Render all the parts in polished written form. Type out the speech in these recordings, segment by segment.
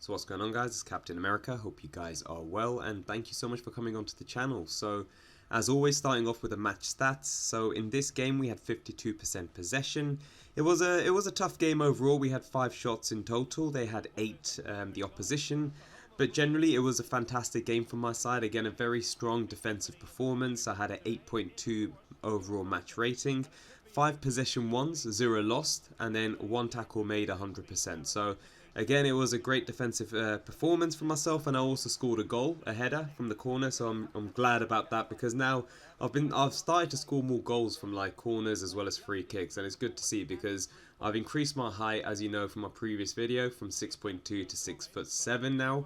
So what's going on, guys? It's Captain America. Hope you guys are well, and thank you so much for coming onto the channel. So as always, starting off with the match stats. So in this game we had 52% possession. It was a tough game overall. We had 5 shots in total. They had 8, the opposition. But generally it was a fantastic game from my side. Again, a very strong defensive performance. I had an 8.2 overall match rating. 5 possession ones, 0 lost, and then 1 tackle made 100%. So again, it was a great defensive performance for myself, and I also scored a goal, a header from the corner. So I'm glad about that, because now I've started to score more goals from like corners as well as free kicks, and it's good to see because I've increased my height, as you know from my previous video, from 6.2 to 6'7" now.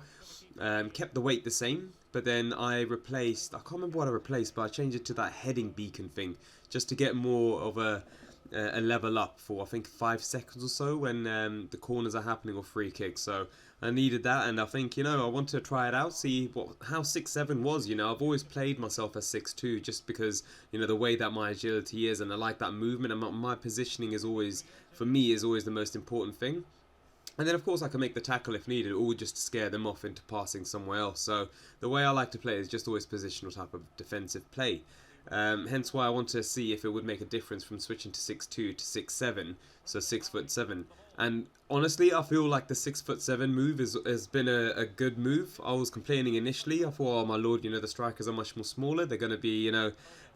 Kept the weight the same, but then I can't remember what I replaced, but I changed it to that heading beacon thing just to get more of a level up for I think 5 seconds or so when the corners are happening or free kicks. So I needed that, and I think, I wanted to try it out, see how 6'7" was. I've always played myself as 6'2" just because the way that my agility is, and I like that movement, and my positioning is always, for me, is always the most important thing. And then of course I can make the tackle if needed, or just to scare them off into passing somewhere else. So the way I like to play is just always positional type of defensive play. Hence why I want to see if it would make a difference from switching to 6'2" to 6'7", so 6'7". And honestly, I feel like the 6'7" move has been a good move. I was complaining initially. I thought, oh my lord, the strikers are much more smaller. They're going to be,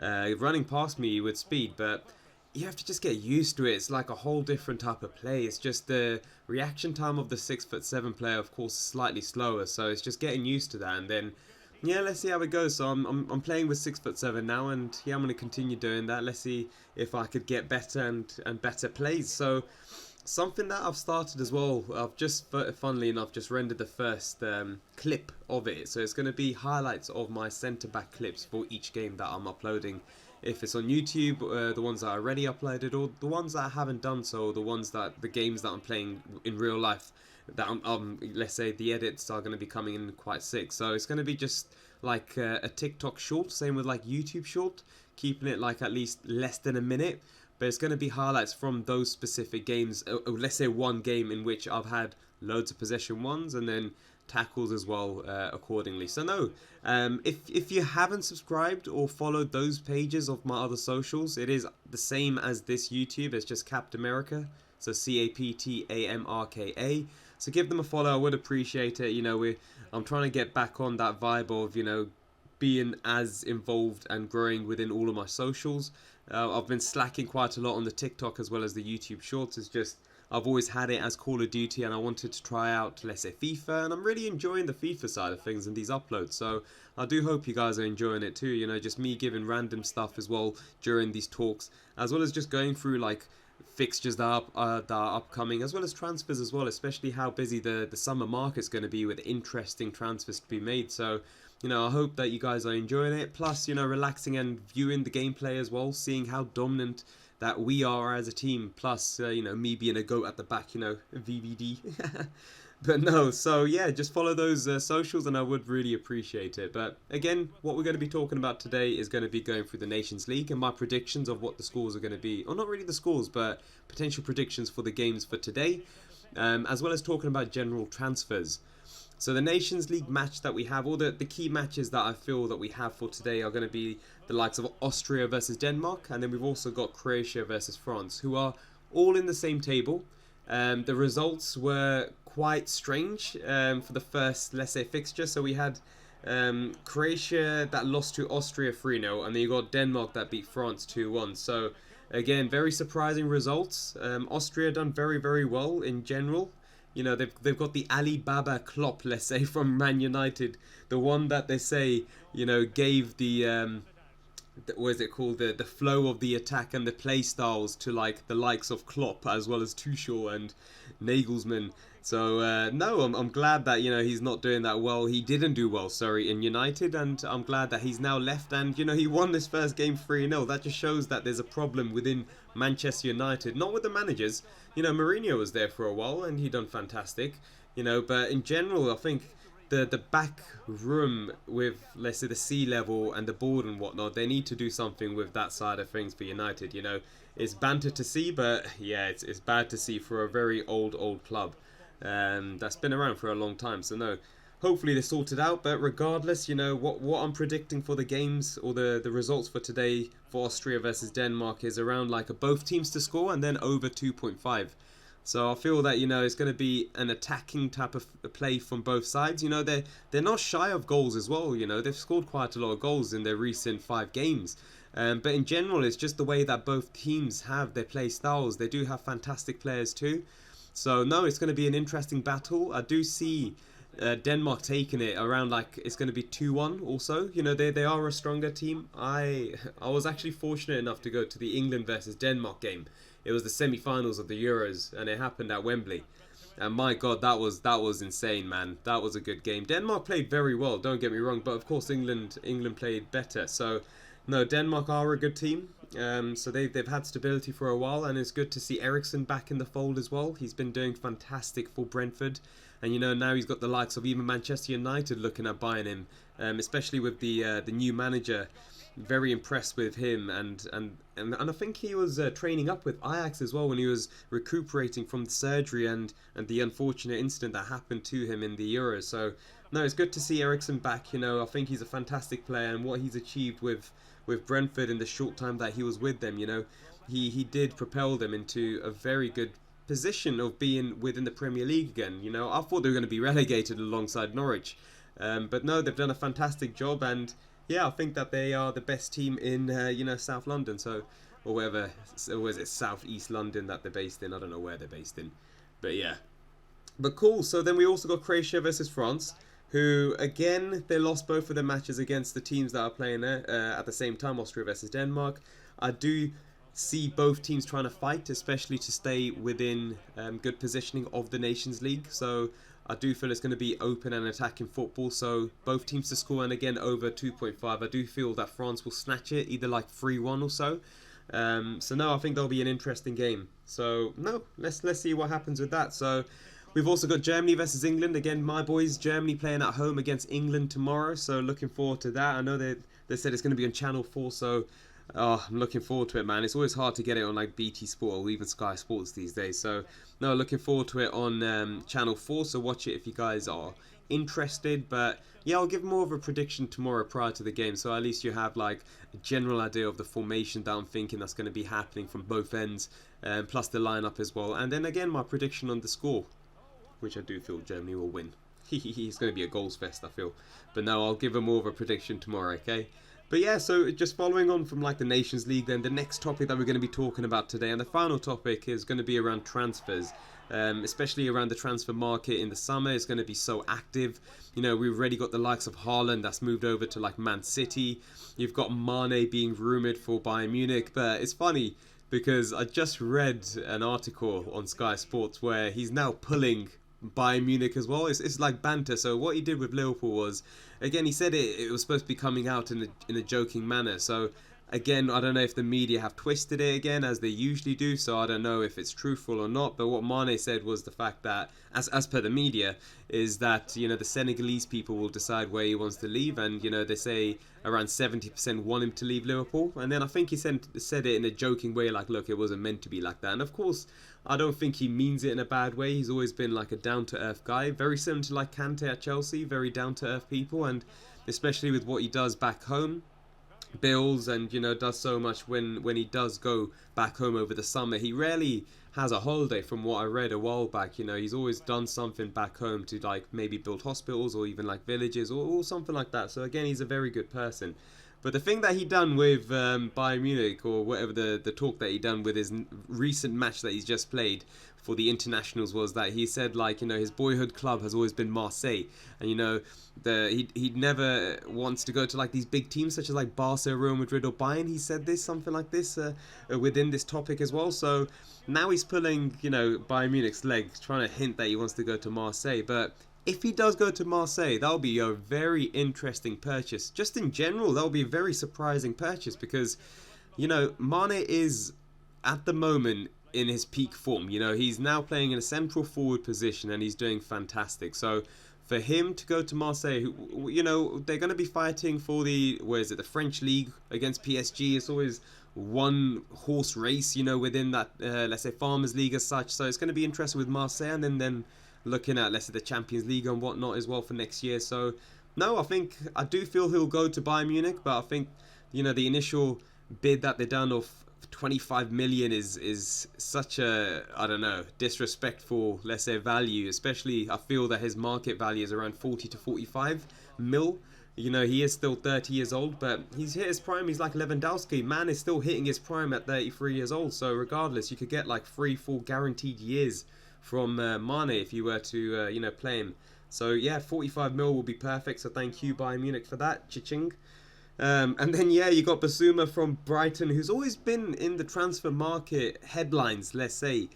running past me with speed, but you have to just get used to it. It's like a whole different type of play. It's just the reaction time of the 6'7" player, of course, is slightly slower. So it's just getting used to that, and then yeah, let's see how it goes. So I'm playing with 6'7" now, and yeah, I'm going to continue doing that. Let's see if I could get better and better plays. So something that I've started as well, I've just, funnily enough, just rendered the first clip of it. So it's going to be highlights of my centre-back clips for each game that I'm uploading. If it's on YouTube, the ones that I already uploaded, or the ones that I haven't done so, the games that I'm playing in real life, that let's say the edits are going to be coming in quite sick. So it's going to be just like a TikTok short, same with like YouTube short, keeping it like at least less than a minute. But it's going to be highlights from those specific games, let's say one game in which I've had loads of possession ones, and then tackles as well accordingly. So no, if you haven't subscribed or followed those pages of my other socials, it is the same as this YouTube. It's just Capt America, so CAPTAMRKA. So give them a follow. I would appreciate it. I'm trying to get back on that vibe of being as involved and growing within all of my socials. I've been slacking quite a lot on the TikTok as well as the YouTube Shorts. It's just I've always had it as Call of Duty, and I wanted to try out, let's say, FIFA, and I'm really enjoying the FIFA side of things and these uploads. So I do hope you guys are enjoying it too. Just me giving random stuff as well during these talks, as well as just going through like fixtures that are upcoming, as well as transfers as well, especially how busy the summer market's going to be with interesting transfers to be made. So I hope that you guys are enjoying it, plus relaxing and viewing the gameplay as well, seeing how dominant that we are as a team, plus me being a goat at the back, VVD. But no, so yeah, just follow those socials, and I would really appreciate it. But again, what we're going to be talking about today is going to be going through the Nations League and my predictions of what the scores are going to be, or not really the scores, but potential predictions for the games for today, as well as talking about general transfers. So the Nations League match that we have, all the key matches that I feel that we have for today are going to be the likes of Austria versus Denmark, and then we've also got Croatia versus France, who are all in the same table. The results were quite strange for the first, let's say, fixture. So we had Croatia that lost to Austria 3-0, and then you got Denmark that beat France 2-1. So again, very surprising results. Austria done very, very well in general. They've got the Alibaba Klopp, let's say, from Man United, the one that they say gave the what is it called, the flow of the attack and the play styles to like the likes of Klopp as well as Tuchel and Nagelsmann. So no, I'm glad that he's not doing that well. He didn't do well, sorry, in United, and I'm glad that he's now left, and he won this first game 3-0. That just shows that there's a problem within Manchester United, not with the managers. Mourinho was there for a while and he done fantastic, but in general I think the back room with, let's say, the sea level and the board and whatnot, they need to do something with that side of things for United. It's banter to see, but yeah, it's bad to see for a very old club. that's been around for a long time. So no, hopefully they sorted out. But regardless, you know what I'm predicting for the games or the results for today for Austria versus Denmark is around like both teams to score and then over 2.5. So I feel that, you know, it's going to be an attacking type of play from both sides. You know, they're not shy of goals as well. You know, they've scored quite a lot of goals in their recent 5 games. But in general, it's just the way that both teams have their play styles. They do have fantastic players too. So no, it's going to be an interesting battle. I do see Denmark taking it around, like it's going to be 2-1 also. You know, they are a stronger team. I was actually fortunate enough to go to the England versus Denmark game. It was the semi-finals of the Euros, and it happened at Wembley. And my God, that was insane, man. That was a good game. Denmark played very well, don't get me wrong, but of course England played better. So no, Denmark are a good team. So they've had stability for a while, and it's good to see Eriksen back in the fold as well. He's been doing fantastic for Brentford, and you know, now he's got the likes of even Manchester United looking at buying him, especially with the new manager. Very impressed with him, and I think he was training up with Ajax as well when he was recuperating from the surgery and the unfortunate incident that happened to him in the Euros. So no, it's good to see Eriksen back. You know, I think he's a fantastic player, and what he's achieved with Brentford in the short time that he was with them, you know, he did propel them into a very good position of being within the Premier League again. You know, I thought they were going to be relegated alongside Norwich, but no, they've done a fantastic job, and yeah, I think that they are the best team in you know, South London, so, or wherever, or is it South East London that they're based in? I don't know where they're based in, but yeah. But cool. So then we also got Croatia versus France, who again, they lost both of their matches against the teams that are playing there at the same time, Austria versus Denmark. I do see both teams trying to fight, especially to stay within good positioning of the Nations League. So I do feel it's going to be open and attacking football. So both teams to score, and again over 2.5. I do feel that France will snatch it, either like 3-1 or so. So no, I think that'll be an interesting game. So no, let's see what happens with that. So we've also got Germany versus England. Again, my boys, Germany playing at home against England tomorrow. So looking forward to that. I know they said it's going to be on Channel 4, so I'm looking forward to it, man. It's always hard to get it on like BT Sport or even Sky Sports these days. So no, looking forward to it on Channel 4. So watch it if you guys are interested. But yeah, I'll give more of a prediction tomorrow prior to the game, so at least you have like a general idea of the formation that I'm thinking that's going to be happening from both ends, plus the lineup as well. And then again, my prediction on the score, which I do feel Germany will win. It's going to be a goals fest, I feel. But no, I'll give a more of a prediction tomorrow, okay? But yeah, so just following on from like the Nations League, then the next topic that we're going to be talking about today, and the final topic, is going to be around transfers. Especially around the transfer market in the summer. It's going to be so active. You know, we've already got the likes of Haaland that's moved over to like Man City. You've got Mane being rumoured for Bayern Munich. But it's funny because I just read an article on Sky Sports where he's now pulling Bayern Munich as well. It's like banter. So what he did with Liverpool was, again, he said it was supposed to be coming out in a joking manner. So again, I don't know if the media have twisted it again, as they usually do, so I don't know if it's truthful or not. But what Mane said was the fact that, as per the media, is that, you know, the Senegalese people will decide where he wants to leave, and, you know, they say around 70% want him to leave Liverpool. And then I think he said it in a joking way, like, look, it wasn't meant to be like that. And of course, I don't think he means it in a bad way. He's always been like a down-to-earth guy, very similar to like Kante at Chelsea, very down-to-earth people, and especially with what he does back home, bills, and, you know, does so much when he does go back home over the summer. He rarely has a holiday, from what I read a while back. You know, he's always done something back home to like maybe build hospitals or even like villages or something like that. So again, he's a very good person. But the thing that he done with Bayern Munich, or whatever the talk that he done with his recent match that he's just played for the internationals, was that he said, like, you know, his boyhood club has always been Marseille, and, you know, he never wants to go to like these big teams such as like Barca, Real Madrid or Bayern. He said this, something like this, within this topic as well. So now he's pulling, you know, Bayern Munich's leg, trying to hint that he wants to go to Marseille. But if he does go to Marseille, that'll be a very interesting purchase. Just in general, that'll be a very surprising purchase because, you know, Mane is at the moment in his peak form. You know, he's now playing in a central forward position and he's doing fantastic. So for him to go to Marseille, you know, they're going to be fighting for the French league against PSG. It's always one horse race, you know, within that, let's say, Farmers League as such. So it's going to be interesting with Marseille, and then looking at, let's say, the Champions League and whatnot as well for next year. So no, I do feel he'll go to Bayern Munich, but I think, you know, the initial bid that they done of 25 million is such a, I don't know, disrespectful, let's say, value. Especially I feel that his market value is around 40 to 45 mil. You know, he is still 30 years old, but he's hit his prime. He's like Lewandowski. Man is still hitting his prime at 33 years old. So regardless, you could get like 3-4 guaranteed years from Mane if you were to, you know, play him. So yeah, 45 mil will be perfect. So thank you, Bayern Munich, for that. Cha-ching. And then, yeah, you got Basuma from Brighton, who's always been in the transfer market headlines, let's say,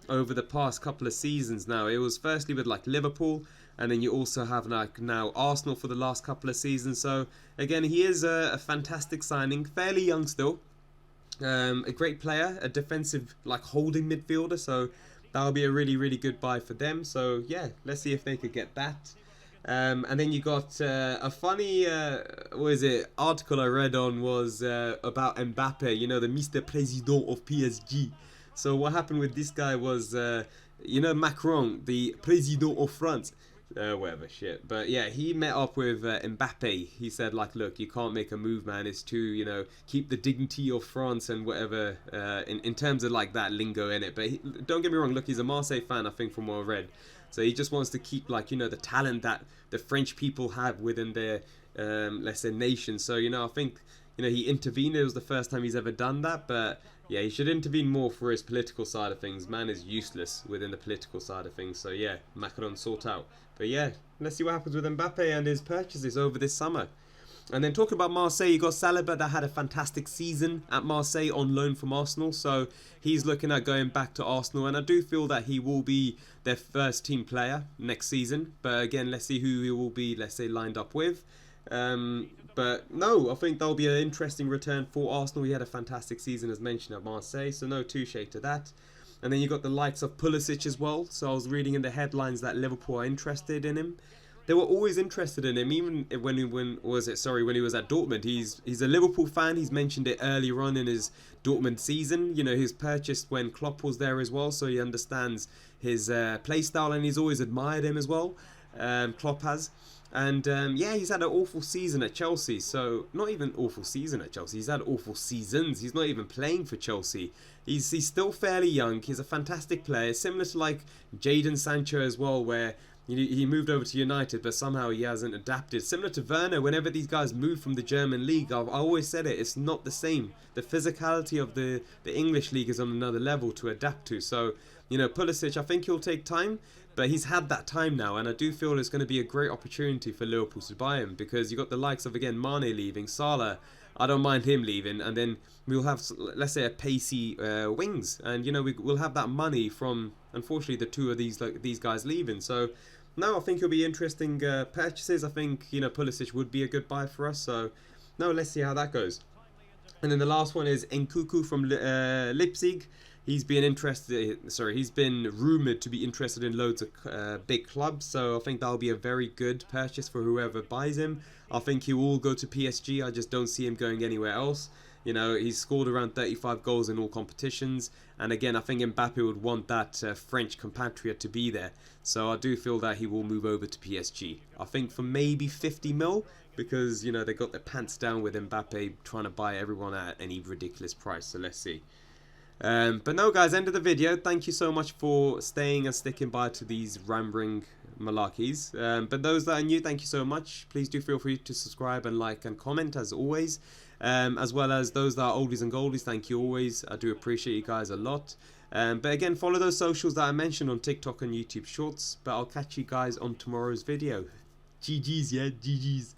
over the past couple of seasons now. It was firstly with like Liverpool, and then you also have like now Arsenal for the last couple of seasons. So again, he is a fantastic signing, fairly young still, a great player, a defensive like holding midfielder. So that'll be a really, really good buy for them. So yeah, let's see if they could get that. And then you got a funny, article I read on was about Mbappe, you know, the Mr. President of PSG. So what happened with this guy was, you know, Macron, the President of France, whatever shit. But yeah, he met up with Mbappe. He said, like, look, you can't make a move, man. It's to, you know, keep the dignity of France and whatever, in terms of like that lingo in it. But don't get me wrong, look, he's a Marseille fan, I think, from what I read. So he just wants to keep, like, you know, the talent that the French people have within their, let's say, nation. So, you know, I think, you know, he intervened. It was the first time he's ever done that. But yeah, he should intervene more for his political side of things. Man is useless within the political side of things. So yeah, Macron, sort out. But yeah, let's see what happens with Mbappe and his purchases over this summer. And then talking about Marseille, you got Saliba that had a fantastic season at Marseille on loan from Arsenal. So he's looking at going back to Arsenal. And I do feel that he will be their first team player next season. But again, let's see who he will be, let's say, lined up with. But no, I think that'll be an interesting return for Arsenal. He had a fantastic season, as mentioned, at Marseille. So no touche to that. And then you got the likes of Pulisic as well. So I was reading in the headlines that Liverpool are interested in him. They were always interested in him, even when he was at Dortmund. He's a Liverpool fan. He's mentioned it earlier on in his Dortmund season. You know, he was purchased when Klopp was there as well, so he understands his play style, and he's always admired him as well. Klopp has. And yeah, he's had an awful season at Chelsea. So not even awful season at Chelsea. He's had awful seasons. He's not even playing for Chelsea. He's still fairly young. He's a fantastic player, similar to like Jadon Sancho as well, where he moved over to United, but somehow he hasn't adapted. Similar to Werner, whenever these guys move from the German league, I always said it, it's not the same. The physicality of the English league is on another level to adapt to. So, you know, Pulisic, I think he'll take time, but he's had that time now, and I do feel it's going to be a great opportunity for Liverpool to buy him, because you got the likes of, again, Mane leaving, Salah, I don't mind him leaving, and then we'll have, let's say, a pacey wings, and, you know, we'll have that money from, unfortunately, the two of these guys leaving. So no, I think it'll be interesting purchases. I think, you know, Pulisic would be a good buy for us. So no, let's see how that goes. And then the last one is Nkunku from Leipzig. He's been rumoured to be interested in loads of big clubs. So I think that'll be a very good purchase for whoever buys him. I think he will go to PSG. I just don't see him going anywhere else. You know, he's scored around 35 goals in all competitions. And again, I think Mbappe would want that French compatriot to be there. So I do feel that he will move over to PSG. I think for maybe 50 mil, because, you know, they got their pants down with Mbappe trying to buy everyone at any ridiculous price. So let's see. But no, guys, end of the video. Thank you so much for staying and sticking by to these rambling malarkeys. But those that are new, thank you so much. Please do feel free to subscribe and like and comment as always. As well as those that are oldies and goldies, thank you always. I do appreciate you guys a lot. But again, follow those socials that I mentioned on TikTok and YouTube Shorts. But I'll catch you guys on tomorrow's video. GG's, yeah, GG's.